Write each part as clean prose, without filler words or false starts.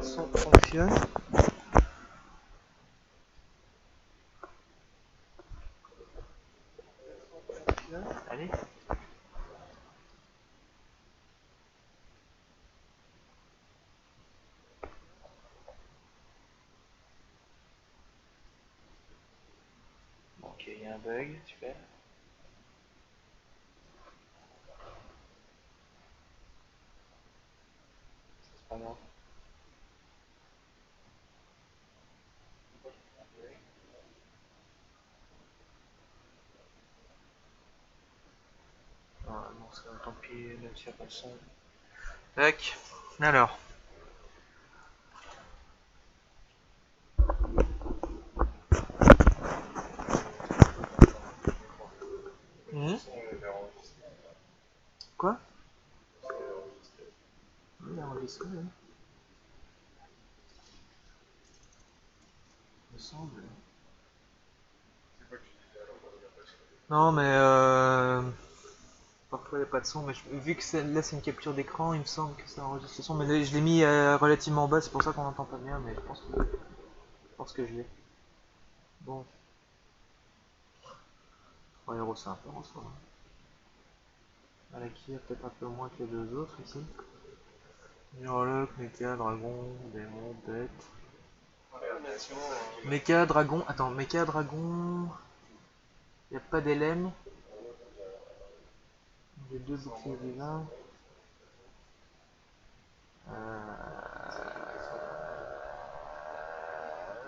son fonctionne. Allez. Ok, il y a un bug, super. C'est pas grave. Ah non, ça tant pis, même s'il n'y a pas de son. Tac. Alors. Quoi? Il a enregistré, hein. Il me semble. Non, mais parfois il n'y a pas de son, mais vu que là c'est une capture d'écran, il me semble que ça enregistre le son. Mais là, je l'ai mis relativement bas, c'est pour ça qu'on n'entend pas bien, mais je pense que je l'ai. Bon. 3 €, c'est un peu en soi. Malaki a peut-être un peu moins que les deux autres ici. Murloc, Mecha, Dragon, Démon, Bête. Mecha, Dragon. Attends, Mecha, Dragon. Il n'y a pas d'élème. J'ai 2 boucliers divins.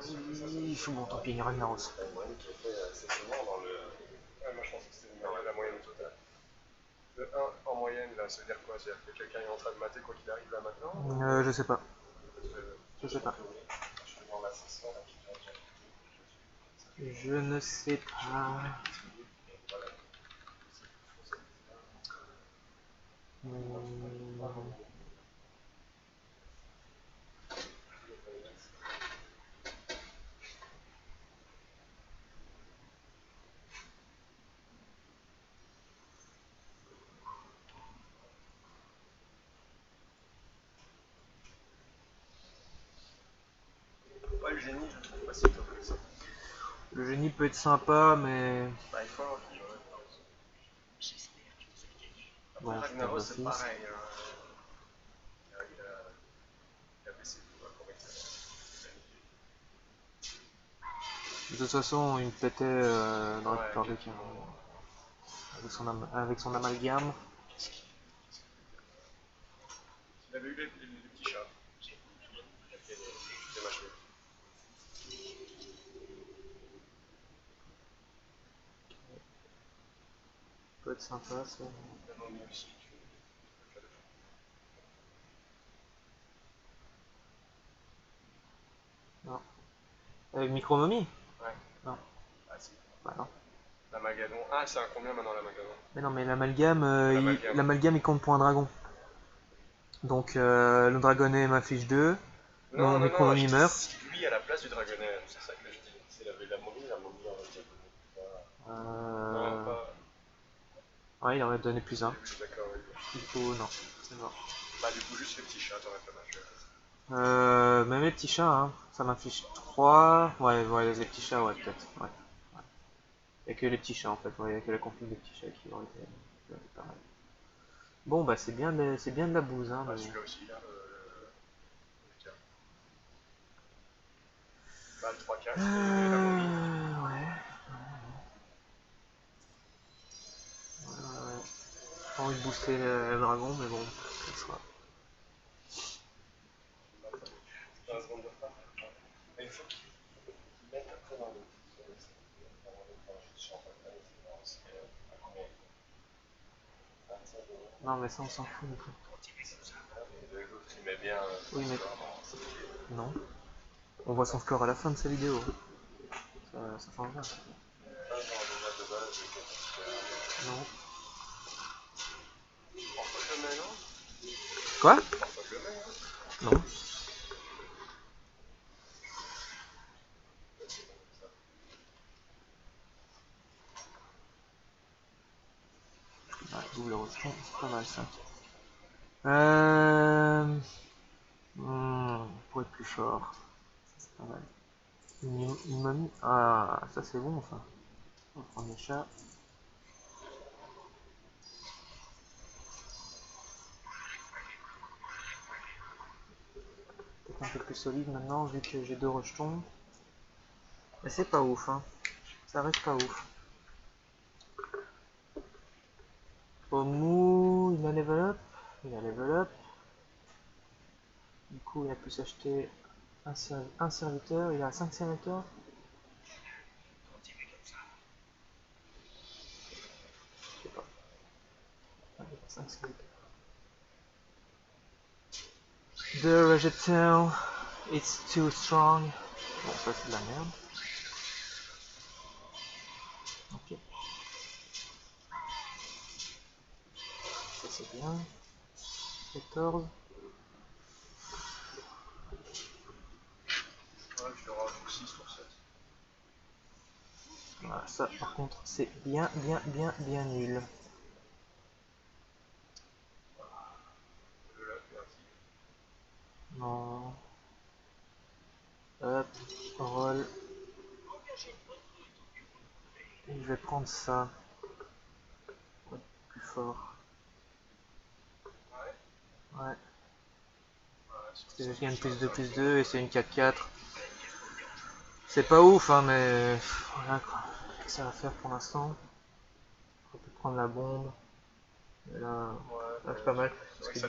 Oui, bon, tant pis, Ragnaros. Moi je pense que c'était la moyenne totale. De 1 en moyenne, là, ça veut dire quoi? C'est-à-dire que quelqu'un est en train de mater quoi qu'il arrive là maintenant? Je sais pas. Je sais pas. Je ne sais pas. Ouais, le génie, je le trouve pas si top que ça. Le génie peut être sympa, mais. Bah, il faut avoir qui, ouais. Bon, Après, je perds Ragnaros, c'est d'office. pareil. Il a baissé tout, correctement. De toute façon, il me pétait dans la plupart des cas. Avec son amalgame. Il avait eu les petits chats. C'est ma cheveux. Peut être sympa ça. Non. Avec Micromomie? Ouais. Non. Ah si. Bah non. L'Amagadon. Ah, c'est un combien maintenant l'Amagadon? Mais non, mais l'amalgame, L'amalgame. il compte pour un dragon. Donc le dragonnet m'affiche 2. Non, Mon non, non, je Micromomie dis meurt. si lui à la place du dragonnet, c'est ça que je dis. C'est la momie en reste. Non, pas. Ouais, il aurait donné plus 1. Je suis d'accord, oui. Il faut. Non, c'est mort. Bah, du coup, juste les petits chats, t'aurais pas mal joué. Même les petits chats, hein. Ça m'affiche 3. Ouais, ouais, les petits chats, ouais, peut-être. Ouais. Il n'y a que les petits chats en fait, il n'y a que la config des petits chats qui aurait été pas mal. Bon, bah c'est bien, c'est bien de la bouse. Hein, Bah, mais... celui-là aussi, là. Bah, le 3K, c'était la momie. Ouais. J'ai pas envie de booster le dragon, mais bon, ça sera. C'est pas un seconde de part. Mais il faut qu'ils mettent après dans le. Non, mais ça on s'en fout du coup. L'autre, il met bien. Oui, mais. Non. On voit son score à la fin de sa vidéo. Ça change rien. Non. Quoi? Non. Ouais, double rejeton, c'est pas mal ça. Hmm. pour être plus fort. C'est pas mal. Il m'a mis... Ah, ça c'est bon ça. On va prendre les chats. Peut-être un peu plus solide maintenant vu que j'ai 2 rejetons. Mais c'est pas ouf, hein. Ça reste pas ouf. Omu, il a level up. Il a level up. Du coup, il a pu s'acheter un serviteur. Il a 5 serviteurs. Je sais pas. Ah, il a 5 serviteurs. The Rejetel, it's too strong. Bon, ça c'est de la merde. Ok. Ça c'est bien. 14. Ouais, je le rajoute 6 sur 7. Voilà, ça par contre c'est bien nul. Merci. Non. Hop, roll. Et je vais prendre ça. Pour être plus fort. Ouais. Ouais. Parce que je gagne plus plus 2 et c'est une 4-4. C'est pas ouf hein mais voilà quoi. Qu'est-ce que ça va faire pour l'instant. On peut prendre la bombe. Et là, là c'est pas mal. Parce que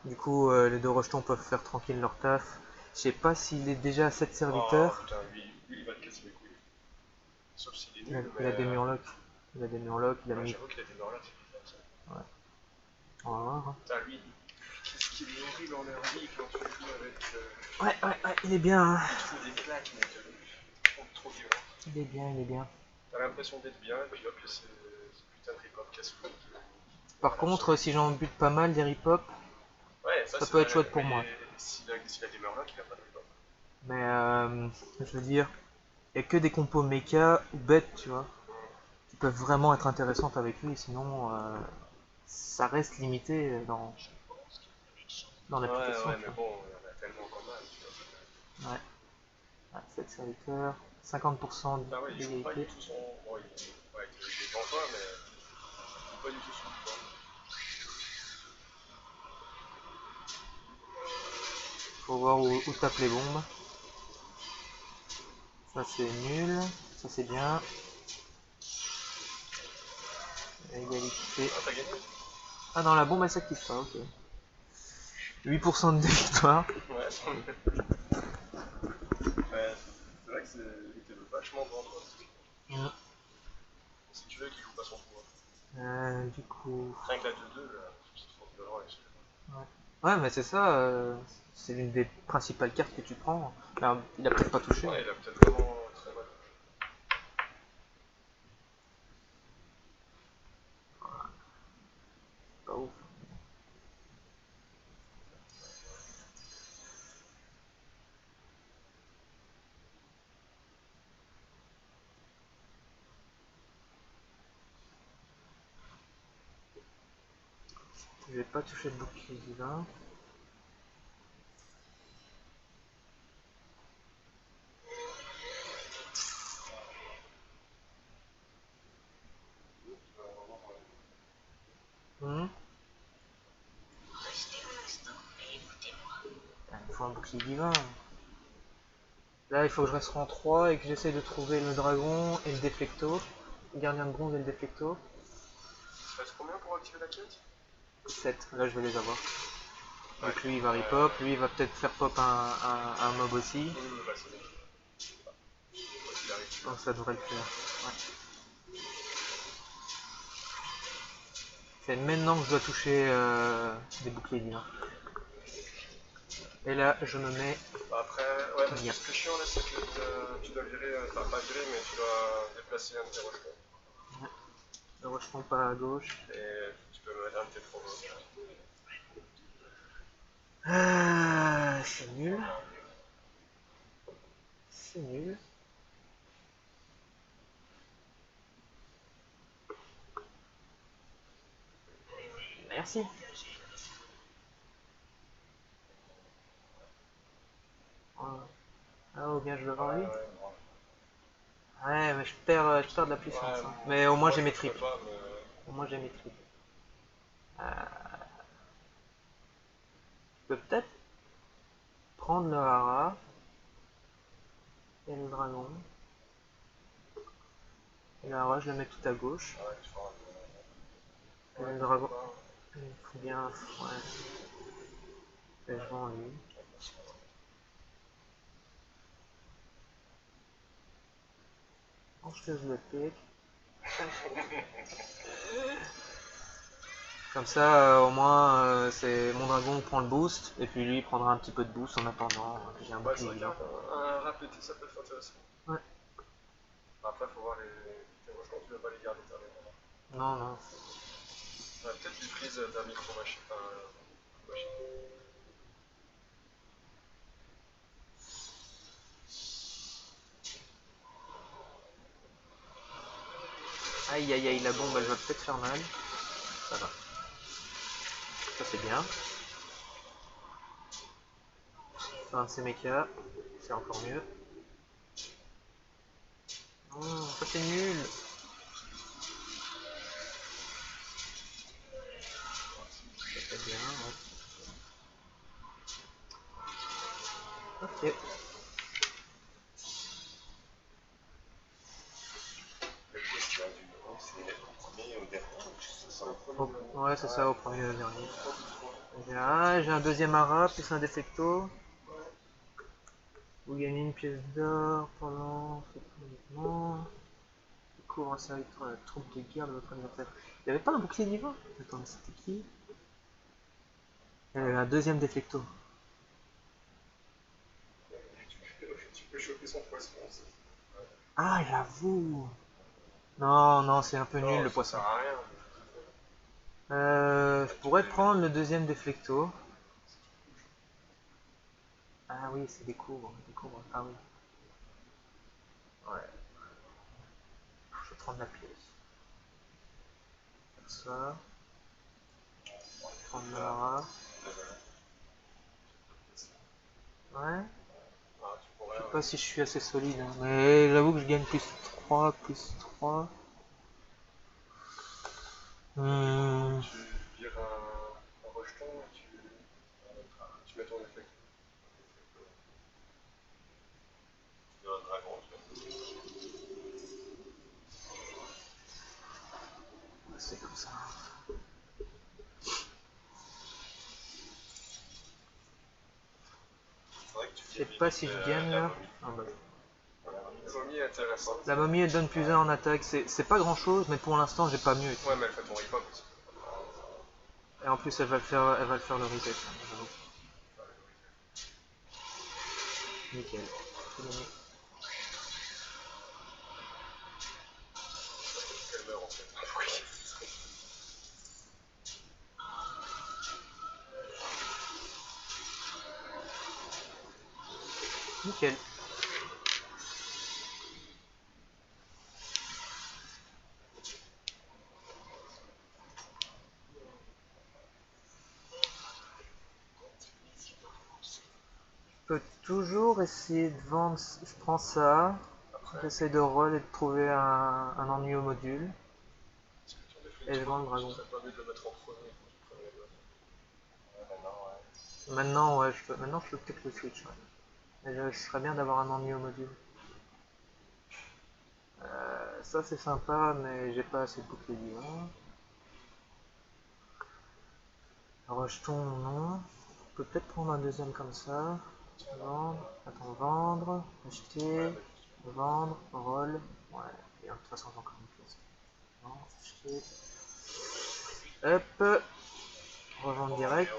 du coup les 2 rejetons peuvent faire tranquille leur taf. Je sais pas s'il est déjà à 7 serviteurs. Oh putain, lui il va te casser les couilles. Sauf s'il est nul. Il a des murlocs. Il a des murlocs, il a mis. J'avoue qu'il a des murlocs, c'est bizarre ça. Ouais. On va voir. Hein. Putain, lui, qu'est-ce qu'il est horrible en early quand tu le joues avec. Ouais, il est bien. Hein. Il te fout des claques, mec. Trop violent. Il est bien. T'as l'impression d'être bien, et puis hop, c'est putain de rip-hop casse-couille. Par contre, si j'en bute pas mal des rip-hop, ouais, ça peut être chouette pour moi. S'il a des murlocs, il a pas de rip-hop. Mais je veux dire, il n'y a que des compos mecha ou bêtes, tu vois, qui peuvent vraiment être intéressantes avec lui, sinon ça reste limité dans l'application. Ouais, mais bon, il y en a tellement quand même, tu vois. Ouais, 7 serviteurs, 50% Ah ouais, il joue pas du d'égalité. tout son. Bon, il est devant toi, mais il joue pas du tout son point. Faut voir où tape les bombes. Ça c'est nul, ça c'est bien. Égalité. Ah, t'as gagné? Ah non, la bombe elle s'active pas, ok. 8% de victoire. Ouais, c'est vrai que c'était vachement grand, quoi. Si tu veux qu'il joue pas son pouvoir. Du coup. Rien que la 2-2, c'est trop violent. Ouais, mais c'est ça, c'est l'une des principales cartes que tu prends. Alors, il a peut-être pas touché. Ouais, il a peut-être vraiment très mal. Pas ouf. Je vais pas toucher le bouclier divin. Il faut un bouclier divin. Là, il faut que je reste en 3 et que j'essaie de trouver le dragon et le déflecto. Le gardien de bronze et le déflecto. Il reste combien pour activer la quête? 7, là je vais les avoir. Donc lui il va rip-pop, lui il va peut-être faire pop un mob aussi. Bah, c'est bon. Donc ça devrait le faire. Ouais. C'est maintenant que je dois toucher des boucliers divins. Et là je me mets. Après, ouais, parce que ce qui est chiant là, c'est que tu dois virer, enfin pas virer, mais tu dois déplacer un de tes rejetons. Ouais. Le rejeton pas à gauche. Et tu peux mettre un de tes trop gauche. C'est nul. C'est nul. Merci. ou bien je vais voir lui. Ouais, Ouais, mais je perds de la puissance. Hein. Mais au moins j'ai mes triples. Au moins j'ai mes triples. Je peux peut-être prendre le hara et le dragon. Et le hara, je le mets tout à gauche. Et le dragon, il faut bien. Ouais. Et je vends lui. Je le pique. Comme ça, au moins, c'est mon dragon prend le boost, et puis lui il prendra un petit peu de boost en attendant que j'ai un bouclier. Un répété, ça peut être intéressant. Ouais. Après, faut voir les rejetons, tu vas pas les garder éternellement. Non, non. Ouais, peut-être du freeze d'un micro-machine. Aïe aïe aïe, la bombe elle va peut-être faire mal. Ça va. Ça c'est bien. Un de ces mechas, c'est encore mieux. Non, ça c'est nul. Ça fait bien, ouais. Ok. Ouais, c'est ça, au premier et au dernier. J'ai un deuxième hara, plus un defecto. Vous gagnez une pièce d'or pendant ce mouvement. Couvre un série de troupes de guerre de votre adversaire. Il n'y avait pas un bouclier niveau? Attends, c'était qui? Il y avait un deuxième defecto. Tu peux choper son poisson aussi. Ah, j'avoue! Non, non, c'est un peu nul le poisson. Ça sert à rien. Je pourrais prendre le deuxième deflecto. Ah oui, c'est des courbes. Ah oui. Ouais. Je vais prendre la pièce. Faire ça. Prendre le hara. Ouais. Je sais pas si je suis assez solide, hein, mais j'avoue que je gagne plus 3, plus 3. Tu vires un rejeton et tu mets ton effet. Tu vires un dragon, C'est comme ça. Je sais pas si je gagne là. Ah bah. La momie est intéressante. La momie elle donne plus 1 en attaque, c'est pas grand chose, mais pour l'instant j'ai pas mieux. Ouais, mais elle fait ton rip-up aussi. Et en plus elle va le faire le reset. Nickel. C'est gagné. Elle meurt en fait. Nickel. Je peux toujours essayer de vendre. Je prends ça. J'essaie de roll et de trouver un ennui au module. Et je vends le dragon. Maintenant, ouais, maintenant je peux peut-être le switch. Ouais. Mais ce serait bien d'avoir un ennui au module. Ça c'est sympa, mais j'ai pas assez de bouclier. Rejeton, non. Je peux peut-être prendre un deuxième comme ça. Vendre, attends, vendre, acheter, vendre, roll. Ouais, et de toute façon j'ai encore une pièce. Vendre, acheter. Hop, revendre direct.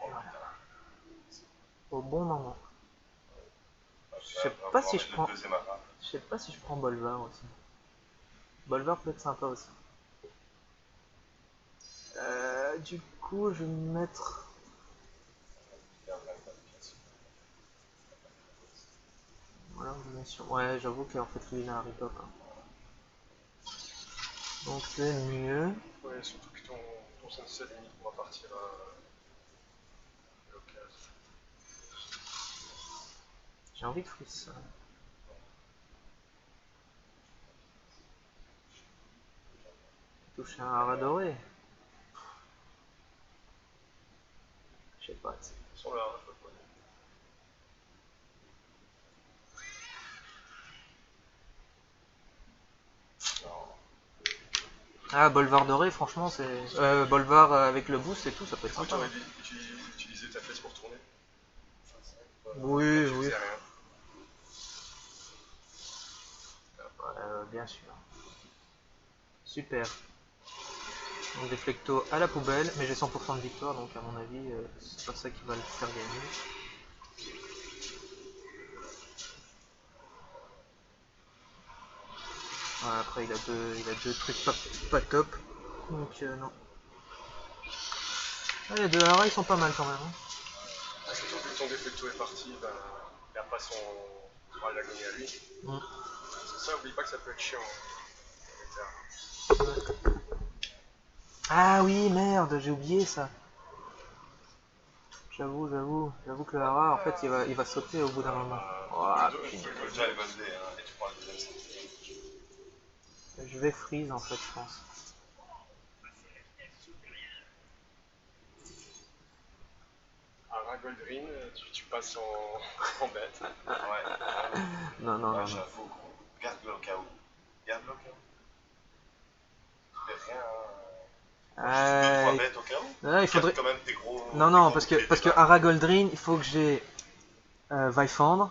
Et voilà. Au bon moment. Je sais pas si je prends. Je sais pas si je prends Bolvar aussi. Bolvar peut être sympa aussi. Du coup, je vais me mettre. Voilà, bien sûr. Ouais, j'avoue qu'en fait, lui, il a un rip-up. Hein. Donc, c'est mieux. Ouais, surtout que ton sensei limite pourra partir à l'occasion. J'ai envie de freeze. Toucher un hara doré. Je sais pas. Sur le hara, je peux pas. Ah, Bolvar doré, franchement, c'est. Bolvar avec le boost et tout, ça peut être Du coup, sympa. t'aurais dû utiliser ta flèche pour tourner. Oui, Tu oui. faisais rien. Bien sûr. Super. Donc des flectos à la poubelle, mais j'ai 100% de victoire, donc à mon avis, c'est pas ça qui va le faire gagner. Ouais, après, il a deux trucs pas top, donc non. Ah, les deux haras, ils sont pas mal quand même. Hein. Ah, surtout que ton déflecto est parti, ben, il perd pas son droit à l'agonie à lui. C'est ça, oublie pas que ça peut être chiant. Ah oui, merde, j'ai oublié ça. J'avoue que le hara, en fait, il va sauter au bout d'un moment. Oh, Déjà, il va se dé, et tu prends le deuxième set. je vais freeze en fait, je pense. Hara Goldrin, tu passes en bête. Ouais. Non, non, non. J'avoue, garde-le au cas où. Garde-le au cas où. Fais rien. Juste 2-3 bêtes au cas où. Non, il faudrait. Garde quand même tes gros. Non, parce que Hara Goldrin, il faut que j'ai Vaifandre.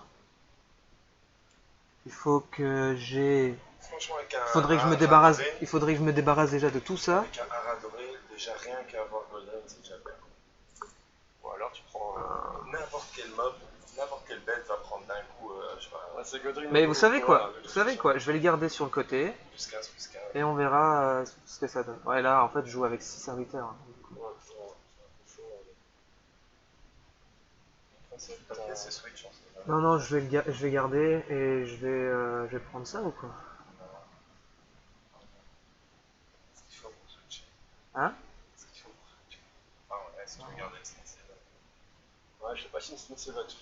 Il faut que j'ai. Franchement, avec un Il faudrait que je me débarrasse déjà de tout ça. Avec un hara doré, déjà rien qu'avoir Golden, c'est déjà bien. Ou alors tu prends. N'importe quel mob, n'importe quelle bête va prendre d'un coup, je sais pas. C'est Goldrin. Mais vous savez quoi? Je vais le garder sur le côté Plus 15, plus 15. et on verra ce que ça donne. Ouais, là en fait, je joue avec 6 serviteurs. Hein. C'est Switch en ce moment. Non, je vais garder et je vais prendre ça ou quoi? Ce qu'il faut pour Switch. Hein? Ce qu'il faut pour Switch. Enfin, ouais, si tu veux garder le Snitsy. Ouais, je sais pas si Snitsy va être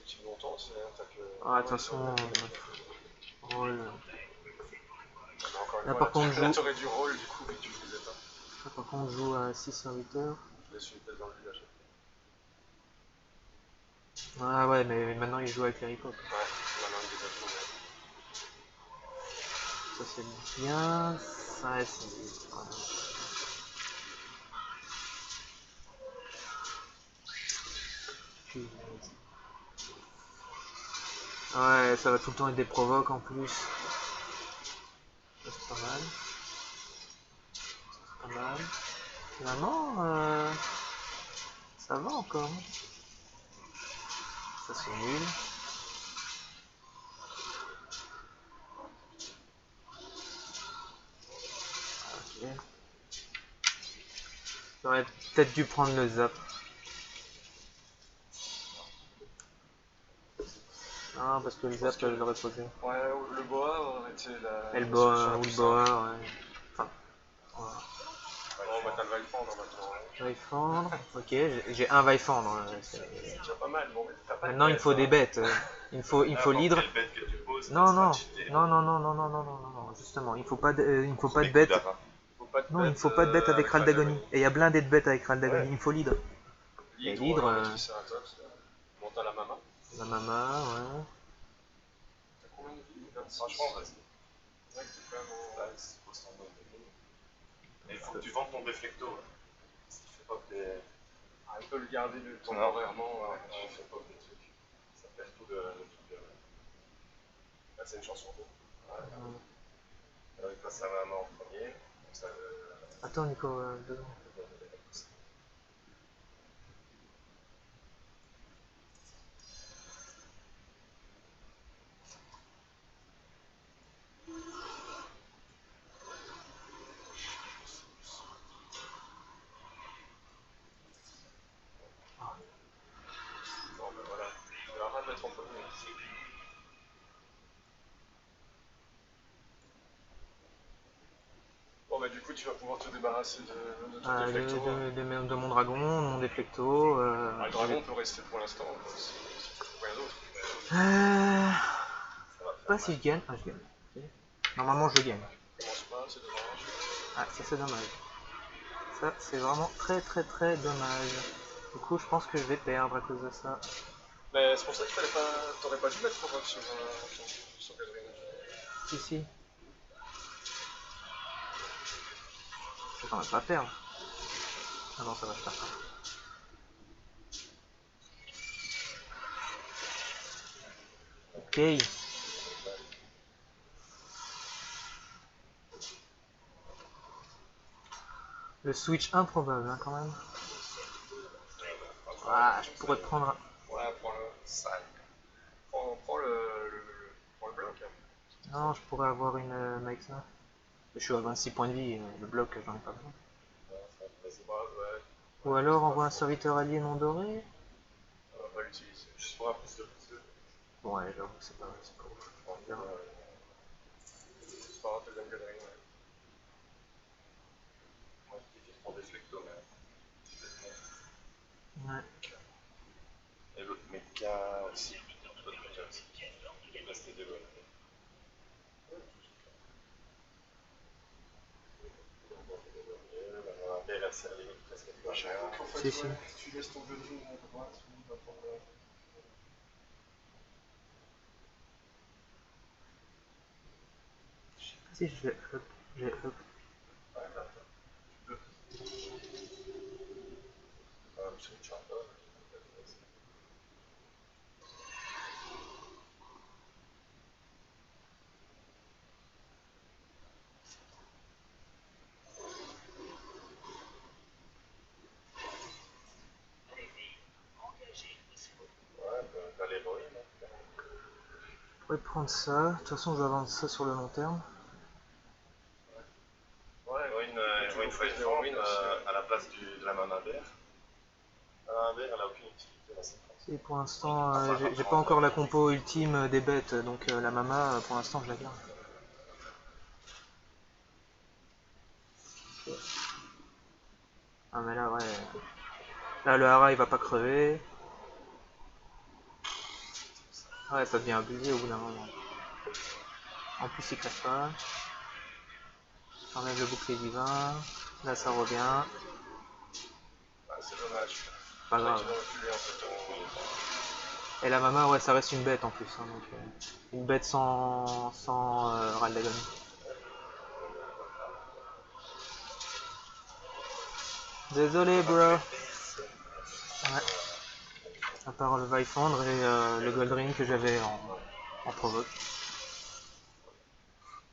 utile longtemps, c'est un attaque. Ah, de toute façon. Rôle. Là, par contre, là, t'aurais du rôle du coup, vu que tu le faisais pas. Là, par contre, je joue à 6 serviteurs. Je laisse une pièce dans le village. Ah ouais, mais maintenant il joue avec les ripotes. Ouais, maintenant il est déjà Ça c'est bien. Ça c'est. Voilà. Ouais, ça va tout le temps être des provoques en plus. Ça, c'est pas mal. C'est pas mal. Finalement, ça va encore. Ça c'est nul. Ok. J'aurais peut-être dû prendre le zap. Ah, parce que le zap, je l'aurais posé. Ouais, le boa aurait été la. Et le boa, ou le boa, ouais. Enfin, voilà. On va t'as le Vaifandre maintenant. Vaifandre, ok, j'ai un Vaifandre. C'est déjà pas mal, bon, mais t'as pas. Maintenant il faut des bêtes. Il faut l'hydre. Quelle bête que tu poses, Non, justement, il faut pas de bête. Non, il ne faut pas de bête avec Raldagoni. Et il y a blindé de bêtes avec Raldagoni, il faut l'hydre. Et l'hydre. Bon, t'as la mama. La mama, ouais. T'as combien de vie? Franchement, vas-y. Ouais, c'est quand même. Il faut que tu vendes ton déflecto. Si tu fais pas des. Ah, il peut le garder temporairement. Tu fais pas des trucs. Ça perd tout le truc de. Là, c'est une chanson. Avec passe la main en premier. Ça, Attends, Nico, 2 secondes. Bon, ben voilà. Je vais arrêter mettre en premier. Bon, bah, du coup, tu vas pouvoir te débarrasser de ton déflecto. De mon dragon, de mon déflecto. Le dragon peut rester pour l'instant, si tu trouves rien d'autre. Pas si je gagne. Ah, je gagne. Normalement, je gagne. Commence pas, c'est dommage. Ah, ça c'est dommage. Ça, c'est vraiment très très très dommage. Du coup, je pense que je vais perdre à cause de ça. Mais c'est pour ça qu'il fallait pas. T'aurais pas dû mettre provoque sur Gathering. Si, si. On va pas perdre. Ah non, ça va, je perds pas. Ok. Le switch improbable, hein, quand même. Ah, je pourrais prendre un... Ouais, prends le. Sale. Prends le bloc. Hein. Non, je pourrais avoir une avec ça. Je suis à 26 points de vie, le bloc, j'en ai pas besoin. Ouais. Ou alors envoie un serviteur allié non doré. On va pas l'utiliser. Juste pour un plus de plus. Ouais, j'avoue que c'est pas ouf. C'est pas grave, t'as bien Gathering. Ouais. Moi, je dis pour des flectos, mais. Ouais. Et l'autre méca aussi, putain, l'autre méca aussi. Il est resté des bonnes. La paire, elle sert limite presque pas cher. En fait, Si, si. tu laisses ton Gathering à droite, il va prendre. Si, je vais up. J'ai up. Dans l'héroïne. Je pourrais prendre ça. De toute façon, je vais vendre ça sur le long terme. Ouais, une fois héroïne à la place de la maman mère. La maman mère, elle a aucune utilité dans cette France. Et pour l'instant, j'ai pas encore la compo ultime des bêtes, donc la mama, pour l'instant, je la garde. Okay. Ah, mais là, ouais. Là, le hara, il va pas crever. Ouais, ça devient abusé au bout d'un moment. En plus, il crève pas. J'enlève le bouclier divin. Là, ça revient. Ah, c'est dommage. Pas grave. Et la mama, ouais, ça reste une bête en plus. Hein, donc, une bête sans Raldagon. Désolé, bro. Ouais. À part le Vaifandre et le Goldring que j'avais en provoque.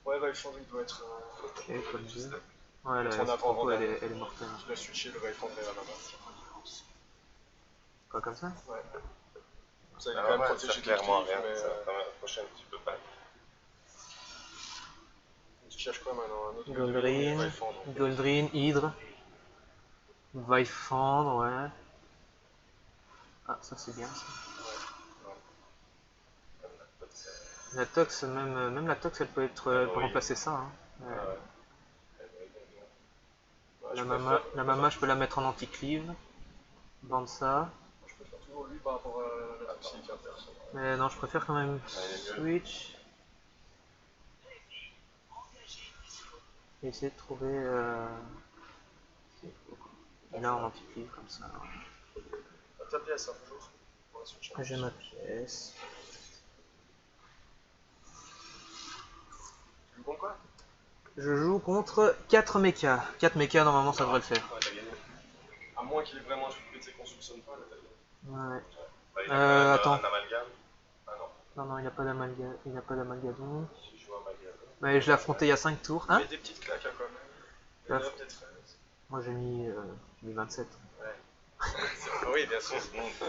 Ouais, Vaifandre, il doit être. Ok, comme ça. Ouais, la compo, elle est mortelle. Tu dois switcher le Vaifandre et la mama. Quoi, comme ça? Ouais. Ça, il est quand même protégé clairement rien. mais. La prochaine, tu peux pas. Tu cherches quoi maintenant? Un autre Goldring, Hydre. Vaifandre, ouais. Ah, ça c'est bien ça. La tox, même la tox, elle peut remplacer ça. Hein. Ouais. La mama, je peux la mettre en anti-cleave. Vendre ça. Je préfère toujours lui par rapport à la toxique inverse. Mais non, je préfère quand même switch. Et essayer de trouver. Et là, en anti-cleave comme ça. Ta pièce, hein, toujours. J'ai ma pièce. Tu joues contre quoi? Je joue contre 4 mechas. 4 mechas, normalement, ça devrait le faire. Ouais, t'as gagné. À moins qu'il ait vraiment un truc pété qu'on soupçonne pas, là, t'as gagné. Ouais. Bah, il a attends. un amalgame. Ah non. Non, il n'a pas d'amalgame. Il n'a pas d'amalgadon. Si je joue amalgame. Mais je l'ai affronté il y a 5 tours. Hein? Il met des petites claques, hein, quand même. Il y en a peut-être 13. Moi, j'ai mis 27. Ouais. Oui, bien sûr.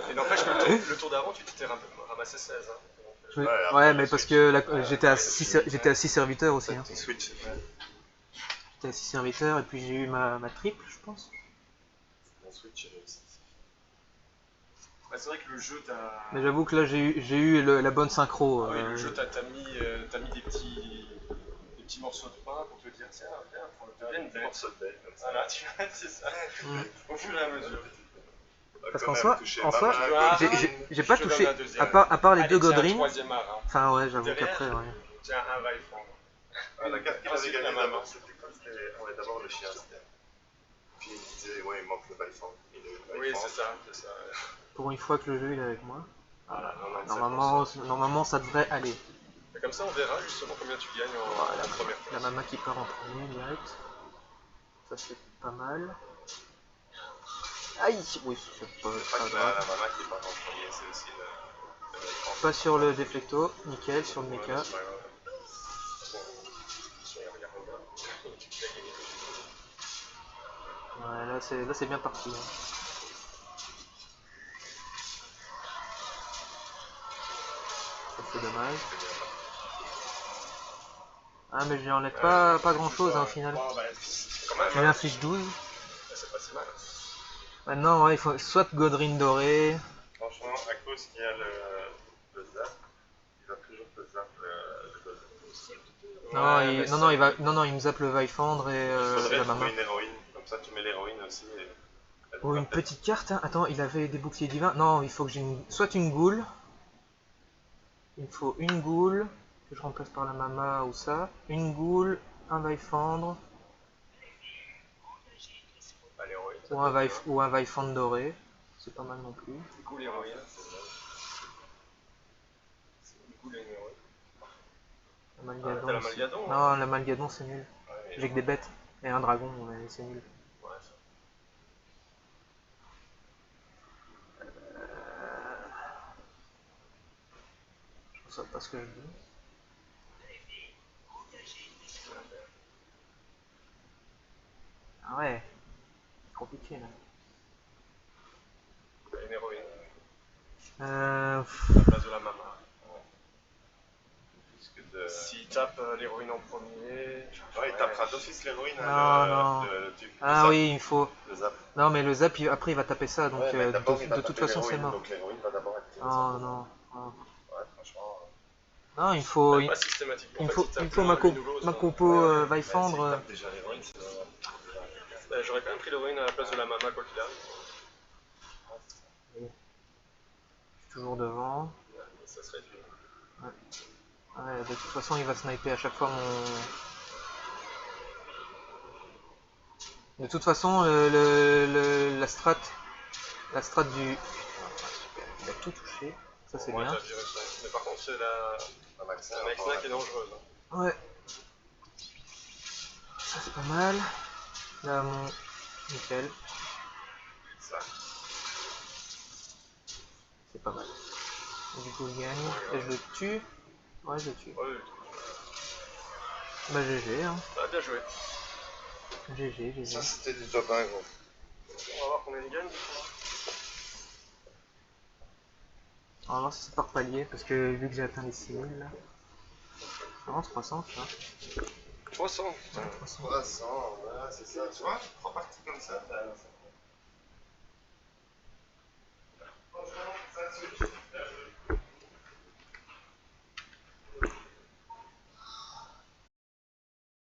Et n'empêche que le tour d'avant, tu t'étais ramassé 16. Hein. Ouais, mais parce que j'étais à 6 serviteurs aussi. Hein. Switch. J'étais à 6 serviteurs et puis j'ai eu ma triple, je pense. Mon Switch est réussi. Bah, c'est vrai que le jeu t'a. Mais j'avoue que là j'ai eu la bonne synchro. Ah oui, le jeu t'a mis des petits morceaux de pain pour te dire tiens, viens, prends le bien une bête. Morceau de bête comme ça. Voilà, tu vois, c'est ça. Au fur et à mesure. Ok, Parce quand qu'en même soi, touché en soi, Mama, j'ai- Godwin. j'ai pas Je te touché, donne un deuxième. à part les Allez, deux tiens, un Godrines. troisième art. Hein. Enfin, ouais, j'avoue Derrière, qu'après, ouais. tiens, un va et fond. Ah, la carte qu'il avait Ensuite, la gagnée maman. d'abord, c'était quoi? C'était ouais, d'abord le chien. Puis il me disait, ouais, il manque le Bifang. Oui, c'est ça, c'est ça. Pour une fois que le jeu il est avec moi. Voilà, Normalement, ça devrait aller. Et comme ça, on verra justement combien tu gagnes en Voilà, première la place. maman qui part en premier direct. Ça c'est pas mal. Aïe, oui, c'est pas Pas que la grave. maman qui part en premier, c'est aussi le Bifang. Pas sur le déflecto, nickel, sur le Ouais, mecha. c'est pas grave. Bon, regarde, on va. Ouais, là c'est bien parti. Hein. Ça c'est dommage. Ah mais je lui enlève pas grand chose hein, au final. Bon, bah, quand même, Je lui inflige 12. c'est pas si mal. Maintenant ouais, il faut soit Godrine dorée. Franchement, à cause qu'il y a le zap, il va toujours te zap le Godwin. Non, Ouais, mais il me zappe le Vaifandre et Il faudrait la trouver maman. une héroïne, comme ça tu mets l'héroïne aussi. Et elle Oh, va une peut-être- petite carte, hein. Attends, il avait des boucliers divins. Non, il faut que j'ai soit une goule. Il me faut une goule que je remplace par la mama ou ça. Une goule, un Vaifandre Pas l'héroïne. ou un Vaifandre doré. C'est pas mal non plus. Du coup, l'héroïne. Du coup, l'héroïne. La Malgadon. T'as la aussi. Malgadon, Non, hein. la Malgadon c'est nul. Ouais, J'ai que des bêtes. Et un dragon, mais c'est nul. ouais, ça. Je sais pas ce que je dis. Ah ouais. C'est compliqué là. T'as une héroïne. Euh, À la place de la maman. Puisque de... S'il tape l'héroïne en premier. Ouais, il tapera d'office l'héroïne. Non, hein, non. le Ah zap, oui, il faut. Le zap. Non, mais le zap, après il va taper ça, donc Ouais, mais d'abord, il va de toute taper façon c'est l'héroïne, mort. donc l'héroïne va d'abord activer Oh ça. non. Oh. Ouais, franchement. Non, il faut. Pas systématiquement. Il En fait, faut, tape il faut l'un, ma, l'une ou l'autre, ma hein. compo Ouais, Vaifandre. s'il tape déjà l'héroïne, c'est vraiment... J'aurais quand même pris l'héroïne à la place de la maman, quoi qu'il arrive. Je suis toujours devant. Ça serait dur. Ouais, de toute façon, il va sniper à chaque fois mon. De toute façon, la strat du. Ah, super, il a tout touché. Ça c'est Moi, bien. t'as viré ça. Mais par contre, c'est la Maxina qui est dangereuse. Hein. Ouais. Ça c'est pas mal. Là, mon. Nickel. Ça. C'est pas mal. Du coup, il gagne. Et je le tue. Ouais, je le tue. Ouais, Bah, GG, hein. ah, bien joué. GG. Ça, c'était du top 1, gros. On va voir combien il gagne. On va voir si c'est par palier, parce que vu que j'ai atteint les 6000 là. Non, 300, tu vois. 300. 300, voilà, c'est ça. Tu vois, 3 parties comme ça,